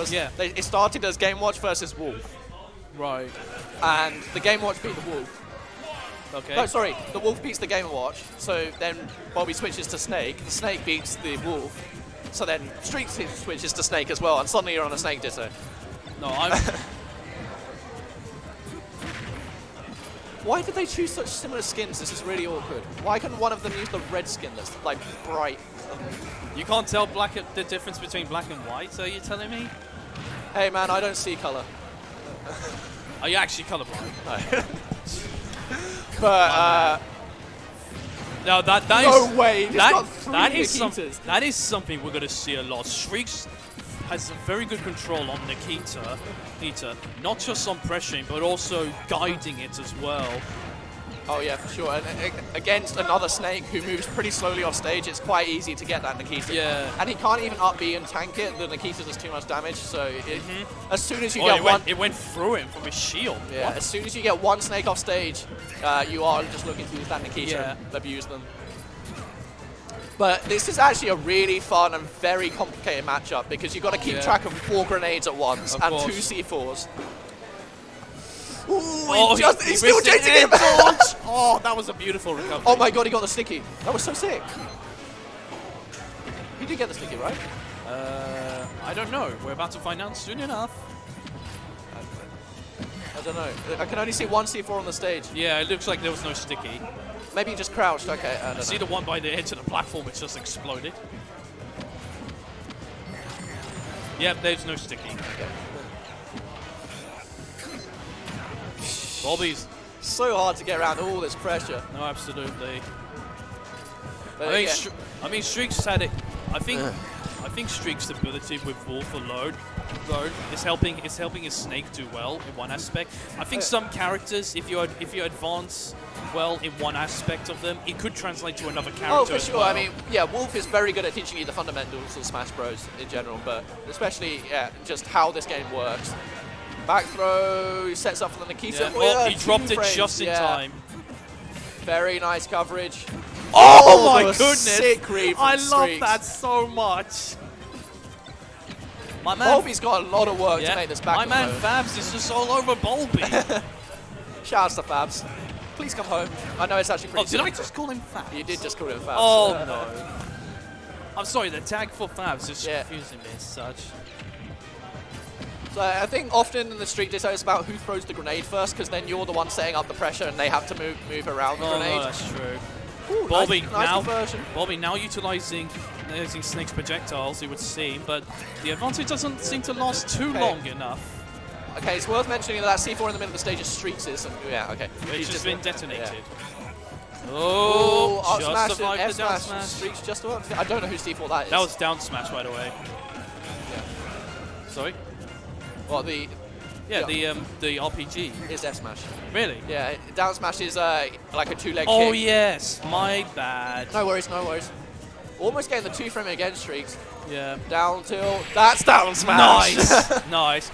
was Yeah. it started as Game Watch versus Wolf, Right. and the Game Watch beat the Wolf. Okay. No, sorry, the Wolf beats the Game Watch, so then Bulby switches to Snake, the Snake beats the Wolf, so then Streakz switches to Snake as well, and suddenly you're on a Snake Ditto. No, I'm. Why did they choose such similar skins? This is really awkward. Why couldn't one of them use the red skin that's like bright? You can't tell the difference between black and white, are you telling me? Hey man, I don't see color. Are you actually colorblind? But No, that no is way. It's got three Nikitas. that is something we're going to see a lot. Streakz has a very good control on Nikita, not just on pressuring, but also guiding it as well. Oh yeah, for sure. And against another Snake who moves pretty slowly off stage, it's quite easy to get that Nikita. Yeah. And he can't even up B and tank it. The Nikita does too much damage. So as soon as you Oh, get it went through him from his shield. yeah, What? as soon as you get one Snake off stage, you are just looking to use that Nikita Yeah. and abuse them. But this is actually a really fun and very complicated matchup because you've got to keep track of 4 grenades at once and course. 2 C4s. Ooh, Oh, he's still missed it. chasing him! Oh, that was a beautiful recovery. Oh my god, he got the sticky. That was so sick. He did get the sticky, right? I don't know. We're about to find out soon enough. I don't know. I can only see 1 C4 on the stage. Yeah, it looks like there was no sticky. Maybe he just crouched. Okay, I don't See know. the one by the edge of the platform, it just exploded. Yep, there's no sticky. Bulby's. So hard to get around all this pressure. No, absolutely. But I yeah. mean, Streakz had it. I think Streakz's ability with Wolf alone is helping his Snake do well in one aspect. I think some characters, if you advance well in one aspect of them, it could translate to another character. Oh, for as sure. well. I mean, yeah, Wolf is very good at teaching you the fundamentals of Smash Bros. In general, but especially, just how this game works. Back throw, sets up for the Nikita. Yeah, Oh, well, yeah, he dropped 2 it frames, just in yeah. time. Very nice coverage. Oh my the goodness! Sick read from I love Streakz. that so much. My man, Bulby's got a lot of work to make this back. my man mode. Fabs is just all over Bulby. Shout out to Fabs. Please come home. I know it's actually Oh, pretty did I soon. just call him Fabs? You did just call him Fabs. Oh no. I'm sorry, the tag for Fabs is Yeah. confusing me as such. So I think often in the Street Ditto it's about who throws the grenade first, because then you're the one setting up the pressure and they have to move around the Oh, grenade. no, that's true. Ooh, Bulby nice now, conversion. Bulby now utilizing Snake's projectiles, it would seem, but the advantage doesn't seem to last too long enough. Okay, it's worth mentioning that C4 in the middle of the stage is Streakz. Yeah, okay. It's just been detonated. Yeah. Oh, up just smash, survived F the down smash. smash. Streakz just about. I don't know who C4 that is. That was down smash, by the way. Yeah. Sorry? Well, the RPG. is F smash. Really? Yeah, down smash is like a 2-leg Oh kick. yes, my bad. No worries, no worries. Almost getting the 2-frame against Streakz. Yeah. Down tilt. That's down smash. Nice, nice.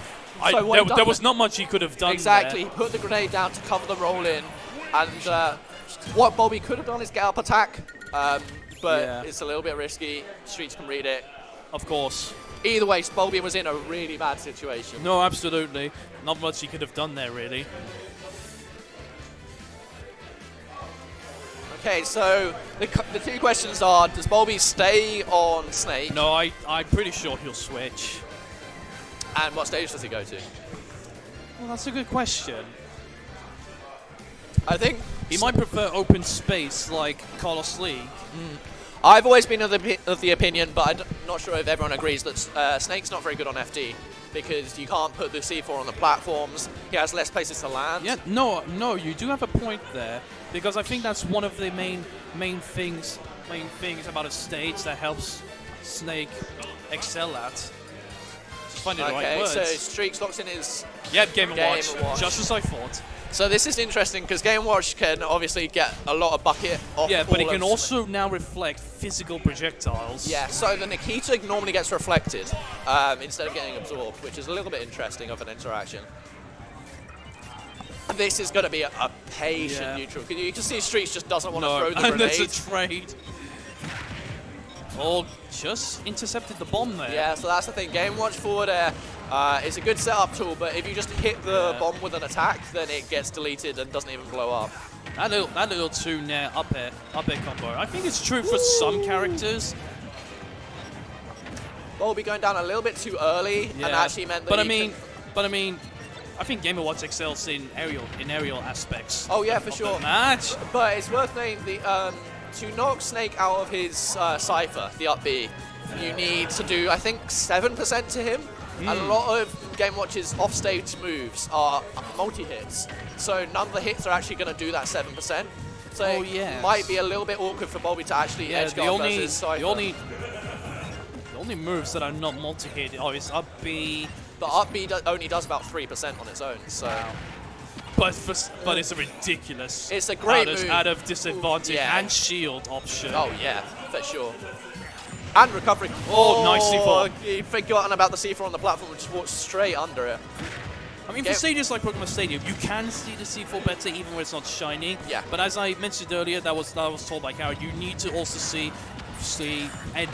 So what he There done was not much he could have done. Exactly. There. He put the grenade down to cover the roll in, and what Bulby could have done is get up attack, but Yeah. it's a little bit risky. Streakz can read it. Of course. Either way, Bulby was in a really bad situation. No, absolutely. Not much he could have done there, really. Okay, so the 2 questions are: does Bulby stay on Snake? No, I'm pretty sure he'll switch. And what stage does he go to? Well, that's a good question. I think He might prefer open space like Carlos League. I've always been of the opinion, but I'm not sure if everyone agrees, that Snake's not very good on FD because you can't put the C4 on the platforms. He has less places to land. Yeah, no, you do have a point there because I think that's one of the main things about a stage that helps Snake excel at. Just finding the right words. So Streakz locks in his Game & Watch, Watch. just as I thought. So this is interesting because Game & Watch can obviously get a lot of bucket off. Yeah, but it all can of also now reflect physical projectiles. Yeah, so the Nikita normally gets reflected instead of getting absorbed, which is a little bit interesting of an interaction. This is going to be a patient neutral. You can see Streakz just doesn't want to throw the and grenade. that's a trade. Oh, just intercepted the bomb there. Yeah, so that's the thing. Game Watch forward air It's a good setup tool, but if you just hit the bomb with an attack, then it gets deleted and doesn't even blow up. That little 2-nair up air combo. I think it's true for some characters. Bulby going down a little bit too early, and actually meant that I think Game & Watch excels in aerial aspects. Oh yeah, for sure. Match. But it's worth noting to knock Snake out of his Cypher, the up B, you need to do, I think, 7% to him. A lot of Game & Watch's offstage moves are multi-hits, so none of the hits are actually going to do that 7%. So it might be a little bit awkward for Bulby to actually edge guard versus Cypher. The only moves that are not multi-hit is up B. The up B only does about 3% on its own, so... Wow. But it's a ridiculous... It's a great move. Out of disadvantage and shield option. Oh yeah, for sure. And recovery. Oh, nice C4. You've forgotten about the C4 on the platform and just walked straight under it. I mean, for stadiums like Pokemon Stadium, you can see the C4 better even when it's not shining. Yeah. But as I mentioned earlier, that was told by Garrett, you need to also see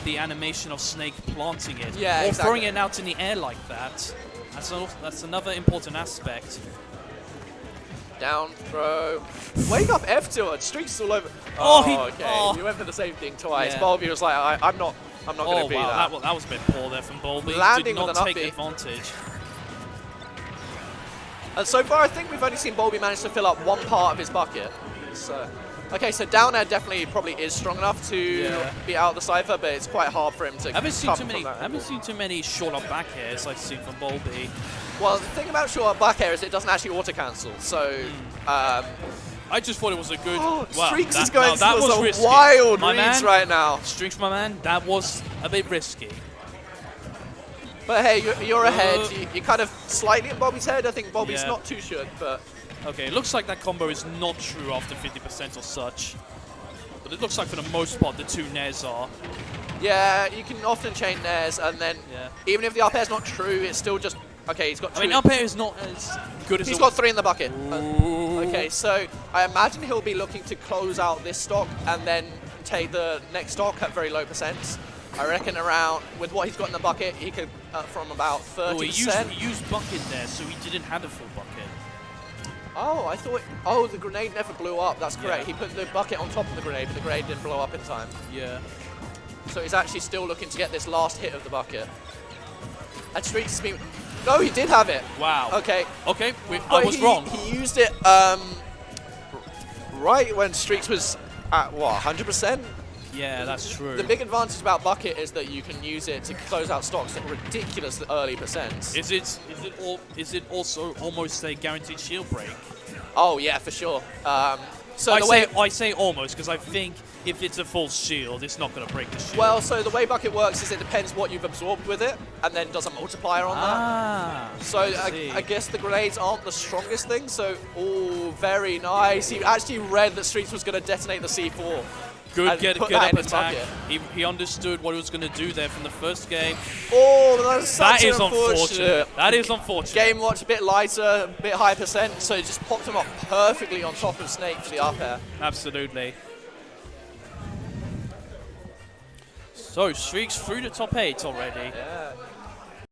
the animation of Snake planting it. Yeah, or exactly. throwing it out in the air like that. That's another important aspect. Down throw. Wake up F tilt. Streakz all over. Okay. You went for the same thing twice. Yeah. Bulby was like, I'm not going to be that. That was a bit poor there from Bulby. Landing Did not with an take up B. advantage. And so far, I think we've only seen Bulby manage to fill up one part of his bucket. So, okay, so down air definitely probably is strong enough to be out of the Cypher, but it's quite hard for him to. I haven't seen too many short up back airs I've seen from Bulby. Well, the thing about short back air is it doesn't actually auto cancel. So, I just thought it was a good. Streakz is going that was some risky. wild reads right now. Streakz, my man, that was a bit risky. But hey, you're ahead. You're kind of slightly in Bulby's head. I think Bulby's not too shook, but... Okay, it looks like that combo is not true after 50% or such. But it looks like for the most part the 2 nairs are. Yeah, you can often chain nairs, and then even if the up air's not true, it's still just... Okay, he's got 2. I mean, up air is not as good as... He's got 3 in the bucket. Okay, so I imagine he'll be looking to close out this stock and then take the next stock at very low percents. I reckon around, with what he's got in the bucket, he could, from about 30%. He used bucket there, so he didn't have a full bucket. Oh, I thought... Oh, the grenade never blew up. That's correct. He put the bucket on top of the grenade, but the grenade didn't blow up in time. Yeah. So he's actually still looking to get this last hit of the bucket. And Streakz has been... No, he did have it. Wow. Okay. Okay, I was wrong. He used it right when Streakz was at, what, 100%? Yeah, that's true. The big advantage about bucket is that you can use it to close out stocks at ridiculous early percents. Is it also almost a guaranteed shield break? Oh yeah, for sure. So I say almost because I think if it's a full shield, it's not going to break the shield. Well, so the way bucket works is it depends what you've absorbed with it, and then does a multiplier on that. So I guess the grenades aren't the strongest thing. So very nice. He actually read that Streakz was going to detonate the C4. Good get up attack. He understood what he was going to do there from the first game. Oh, that's that is unfortunate. That is unfortunate. Game watch a bit lighter, a bit high percent, so he just popped him up perfectly on top of Snake for the up air. Absolutely. So Streakz through the top 8 already. Yeah.